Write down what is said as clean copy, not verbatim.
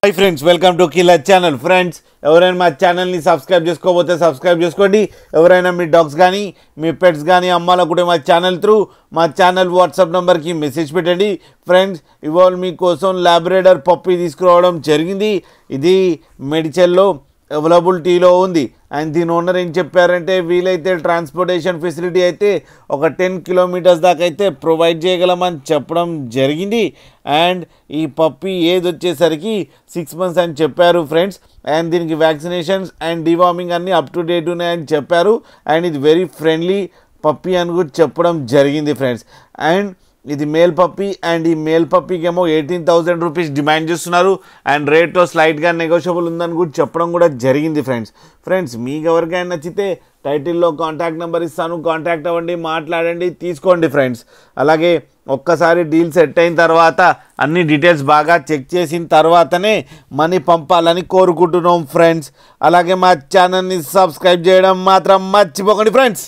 Hi friends, welcome to killer channel. Friends, ఎవరైనా మా ఛానల్ని సబ్స్క్రైబ్ చేసుకోకపోతే సబ్స్క్రైబ్ చేసుకోండి. ఎవరైనా మీ డాగ్స్ కానీ మీ పెట్స్ కానీ అమ్మాలనుకుంటే మా ఛానల్ త్రూ మా ఛానల్ వాట్సాప్ నెంబర్కి మెసేజ్ పెట్టండి. ఫ్రెండ్స్, ఇవాళ మీకోసం లాబ్రేడర్ పప్పీ తీసుకురావడం జరిగింది. ఇది మెడిచల్లో అవైలబిలిటీలో ఉంది. అండ్ దీని ఓనర్ ఏం చెప్పారంటే, వీలైతే ట్రాన్స్పోర్టేషన్ ఫెసిలిటీ అయితే ఒక 10 కిలోమీటర్స్ దాకా అయితే ప్రొవైడ్ చేయగలమని చెప్పడం జరిగింది. అండ్ ఈ పప్పీ ఏజ్ వచ్చేసరికి 6 months అని చెప్పారు ఫ్రెండ్స్. అండ్ దీనికి వ్యాక్సినేషన్స్ అండ్ డివార్మింగ్ అన్నీ అప్ టు డేట్ ఉన్నాయని చెప్పారు. అండ్ ఇది వెరీ ఫ్రెండ్లీ పప్పీ అని కూడా చెప్పడం జరిగింది ఫ్రెండ్స్. అండ్ ఇది మేల్ పప్పీ. అండ్ ఈ మేల్ పప్పీకి ఏమో 18,000 రూపీస్ డిమాండ్ చేస్తున్నారు. అండ్ రేట్లో స్లైట్గా నెగోషియబుల్ ఉందని కూడా చెప్పడం కూడా జరిగింది ఫ్రెండ్స్. మీకు ఎవరికైనా నచ్చితే టైటిల్లో కాంటాక్ట్ నెంబర్ ఇస్తాను, కాంటాక్ట్ అవ్వండి, మాట్లాడండి, తీసుకోండి ఫ్రెండ్స్. అలాగే ఒక్కసారి డీల్ సెట్ అయిన తర్వాత అన్ని డీటెయిల్స్ బాగా చెక్ చేసిన తర్వాతనే మనీ పంపాలని కోరుకుంటున్నాం ఫ్రెండ్స్. అలాగే మా ఛానల్ని సబ్స్క్రైబ్ చేయడం మాత్రం మర్చిపోకండి ఫ్రెండ్స్.